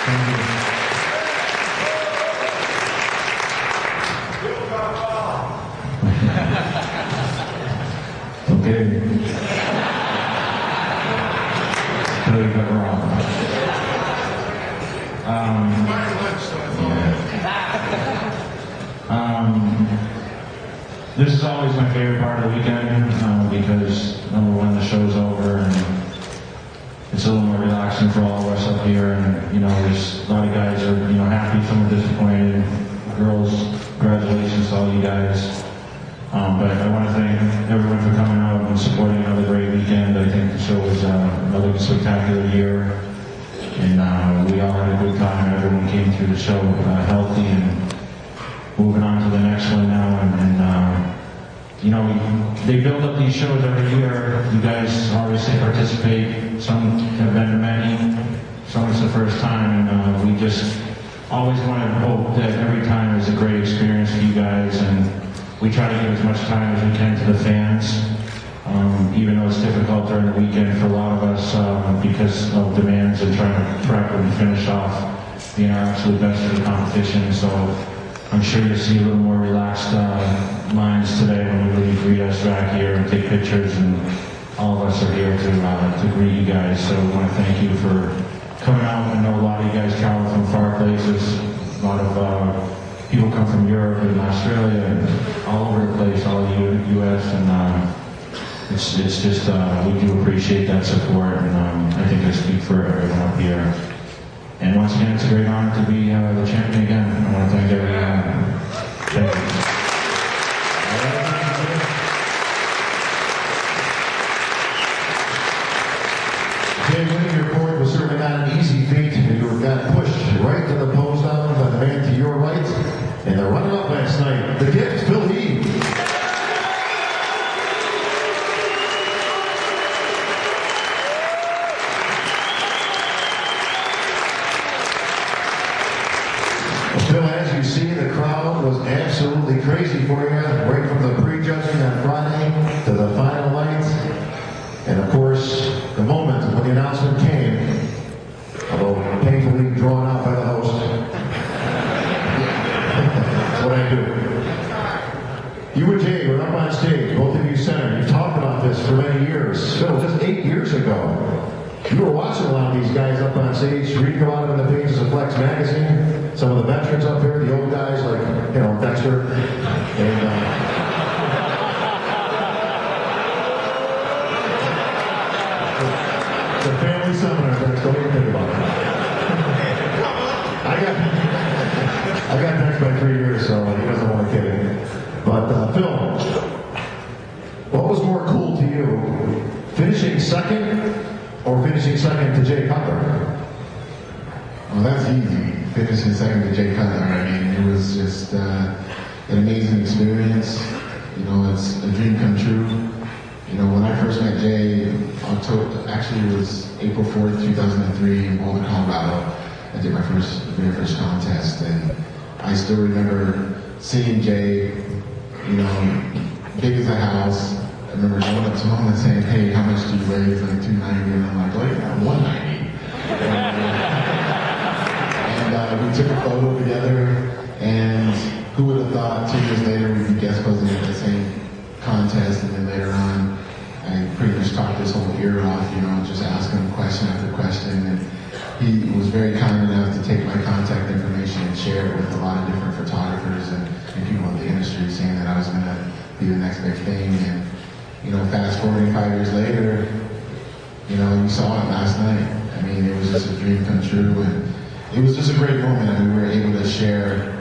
Okay. Really got wrong. This is always my favorite part of the weekend because number one, the show's over and it's a little more relaxing for all of us up here. And there's a lot of guys are happy, some are disappointed. Girls, congratulations to all you guys. But I want to thank everyone for coming out and supporting another great weekend. I think the show was another spectacular year, and we all had a good time. Everyone came through the show healthy, and moving on to the next one now. They build up these shows every year. You guys obviously participate. Some have been to many. Some it's the first time, and we just always want to hope that every time is a great experience for you guys, and we try to give as much time as we can to the fans, even though it's difficult during the weekend for a lot of us because of demands and trying to prep and finish off being our absolute best for the competition. So I'm sure you'll see a little more relaxed minds today when we leave, greet us back here and take pictures, and all of us are here to greet you guys. So I want to thank you for coming out. I know a lot of you guys travel from far places. A lot of people come from Europe and Australia and all over the place, all the U.S. and it's just we do appreciate that support, and I think I speak for everyone up here. And once again, it's a great honor to be the champion again. I want to thank everyone. Thank you. Jay, winning your point was certainly not an easy feat. You got pushed right to the post down by the man to your right. And the runner-up last night, the kid, Phil Heath. Well, Phil, as you see, the crowd was absolutely crazy for you, right from the pre-judging on Friday to the final night. And of course, the moment when the announcement came, although painfully drawn out by the host, what I do. You and Jay were up on stage, both of you center. You've talked about this for many years. Phil, just 8 years ago, you were watching a lot of these guys up on stage, reading about them in the pages of Flex magazine. Some of the veterans up here, the old guys like, Dexter. And the family seminar, Dex, don't even think about it. I got Dex by 3 years, so he doesn't want to kid it. But Phil, what was more cool to you, finishing second or finishing second to Jay Cutler? Well, that's easy. Finishing second to Jay Cutler. I mean, it was just an amazing experience. It's a dream come true. When I first met Jay, it was April 4th, 2003 in Boulder, Colorado. I did my very first contest, and I still remember seeing Jay, big as a house. I remember going up to him and saying, "Hey, how much do you weigh?" He's like 290, and I'm like, "Oh yeah, 190." And we took a photo together, and who would have thought 2 years later we'd be guest posing at the same contest, and then later on, I pretty much talked this whole year off, just asking him question after question, and he was very kind enough to take my contact information and share it with a lot of different photographers and people in the industry, saying that I was going to be the next big thing. And fast forwarding 5 years later, you saw it last night. I mean, it was just a dream come true, and it was just a great moment, and we were able to share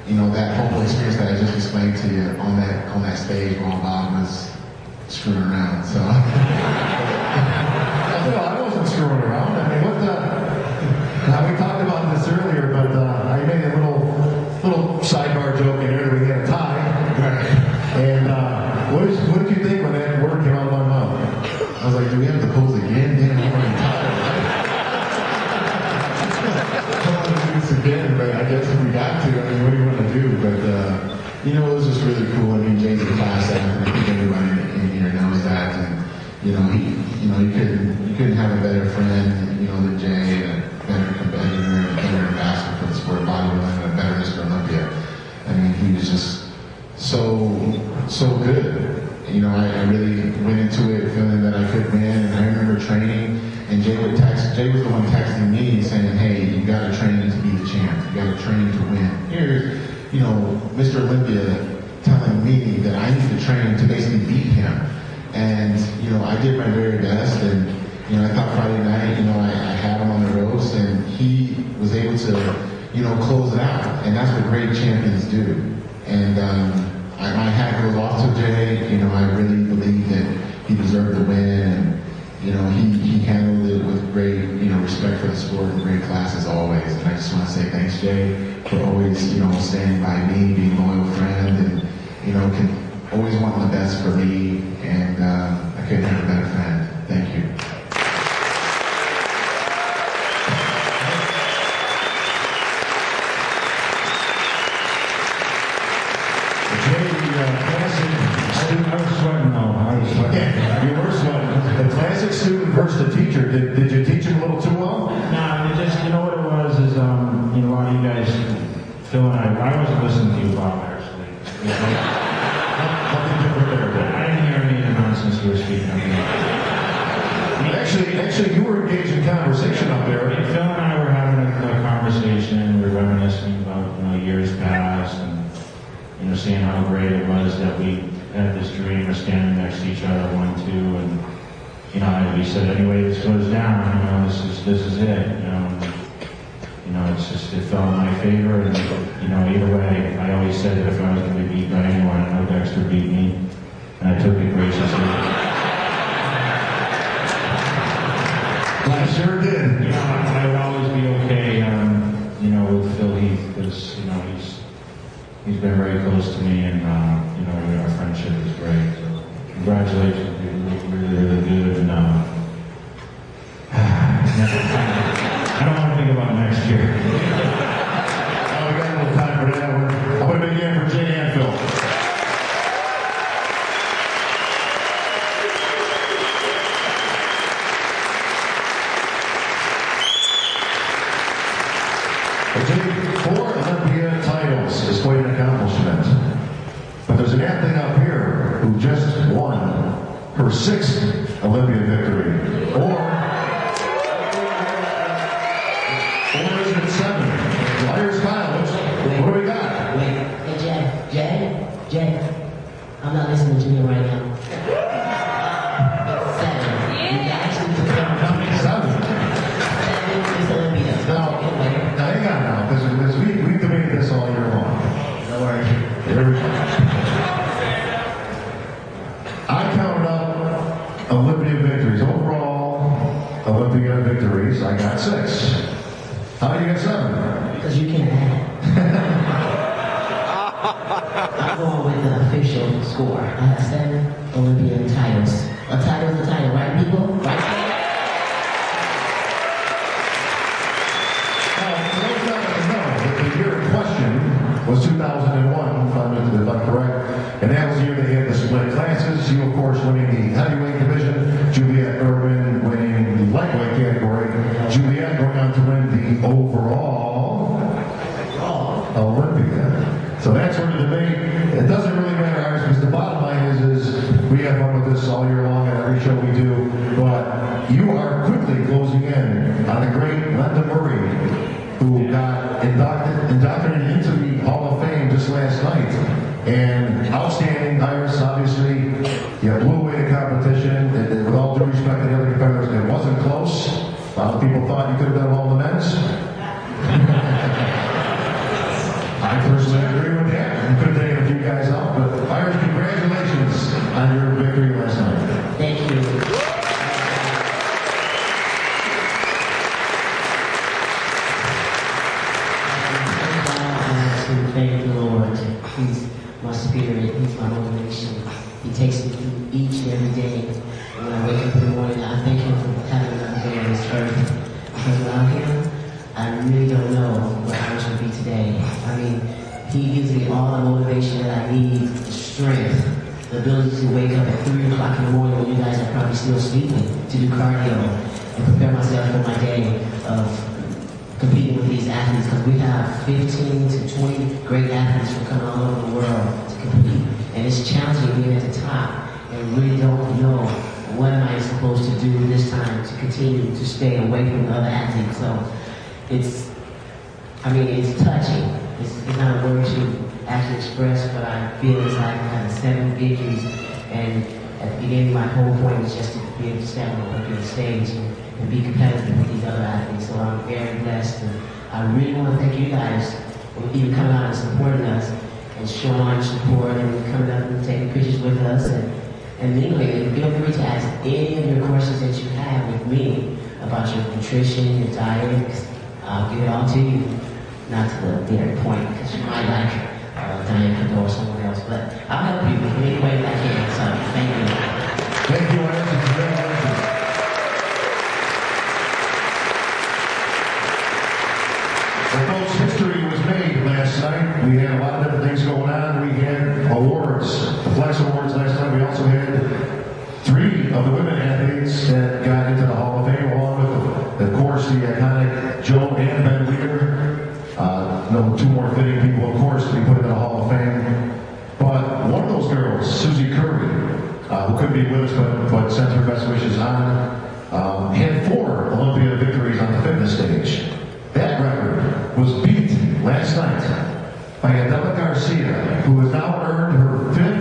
that whole experience that I just explained to you on that stage while Bob was screwing around. So no, I wasn't screwing around. I mean, we talked about this earlier, but I made a little sidebar joke in here that we had a tie. And what did you think when that word came out of my mouth? I was like, "Do we have to pose again? Damn, I'm already tired." I want to do this again, but I guess if we got to, what do you want to do? But it was just really cool. I mean, Jay's a class act, and I think everybody in here knows that. And you couldn't have a better friend, than Jay, a better competitor. training, and Jay was the one texting me saying, hey, you got to train to be the champ. You got to train to win. Here's, Mr. Olympia telling me that I need to train to basically beat him. And, I did my very best, and, I thought Friday night, I had him on the ropes, and he was able to, close it out. And that's what great champions do. And my hat goes off to Jay. I really believe that he deserved the win, and, he handled it with great, respect for the sport and great class as always. And I just want to say thanks, Jay, for always, standing by me, being a loyal friend, and, always wanting the best for me. And I couldn't have a better friend. Thank you. I was sweating though. I was sweating. Yeah, you were sweating. The classic student versus the teacher. Did you teach him a little too well? Nah, it just, what it was is, a lot of you guys, Phil and I wasn't listening to you, Bob, actually. Nothing different there. I didn't hear any of the nonsense you were speaking of. Actually, you were engaged in conversation up there. Phil and I were having a conversation. We were reminiscing about, years past, and, seeing how great it was that we had this dream of standing next to each other, 1-2, and we said, anyway, this goes down, this is it, it's just, it fell in my favor, and, either way, I always said that if I was going to be beat by anyone, I know Dexter beat me, and I took it graciously. I sure did. I would always be okay, with Phil Heath, because, he's been very close to me, and, our friendship is great. So, congratulations, dude. You look really, really good. And, I don't want to think about next year. Oh, we got a little time for that one. I'm going to begin for Jay and Phil. Jay, 4 Olympia titles is quite an accomplishment. But there's an athlete up here who just won her 6th Olympia victory. Or is it 7? Liars Kyle, what do we got? Wait, hey Jay, I'm not listening to you right now. It's 7. You actually took it on. 7 is Olympia. Now, hang on now, because we've debated this all year long. Don't worry. Here we go. I counted up Olympia victories. Overall, Olympia victories, I got 6. How do you get 7? Because you can't have it. I'm going with the official score. I have 7 Olympian titles. A title is a title, right, people? Right? The year in question was 2001, if I'm correct, and that was the year they had the split classes. You, of course, winning the heavyweight division, Juliet Urban winning the lightweight category, Juliet going on to win the overall Olympia. So that's where the debate, it doesn't really matter ours, because the bottom line is we have fun with this all year long at every show we do, but you are quickly closing in on the great Linda Murray, who got indoctrinated into the Hall of Fame just last night. And outstanding, Iris, obviously, you blew away the competition. With all due respect to the other competitors, it wasn't close. A lot of people thought you could have done all the men's. I personally agree with that. You could have taken a few guys out, but Iris, congratulations on your victory last night. Thank you. Thank the Lord. He's my spirit. He's my motivation. He takes me through each and every day. When I wake up in the morning, I thank Him for having another day on this earth. Because without Him, I really don't know where I should be today. I mean, He gives me all the motivation that I need, the strength, the ability to wake up at 3 o'clock in the morning when you guys are probably still sleeping, to do cardio and prepare myself for my day of competing with these athletes, because we have 15 to 20 great athletes from coming all over the world to compete. And it's challenging being at the top and really don't know what am I supposed to do this time to continue to stay away from the other athletes? So it's touching. It's not a word to actually express what I feel. It's like I had 7 victories, and at the beginning, my whole point was just to be able to stand up on the stage and be competitive with these other athletes. So I'm very blessed, and I really want to thank you guys for even coming out and supporting us and showing all your support and coming up and taking pictures with us and mingling. And feel free to ask any of your questions that you have with me about your nutrition, your diet. I'll give it all to you. Not to the very point, because you might like Diane Cador or someone else, but I'll help you in any way that I can. So thank you. Thank you, Lance, and congratulations. Well, folks, history was made last night. We had a lot of different things going on. We had awards, the Flex Awards last night. We also had 3 of the women athletes that got into the Hall of Fame, along with, of course, the iconic Joe and Ben Weir. No 2 more fitting people, of course, to be put in the Hall of Fame. But one of those girls, Susie Curry, who couldn't be with us but sent her best wishes on, had 4 Olympia victories on the fitness stage. That record was beat last night by Adela Garcia, who has now earned her 5th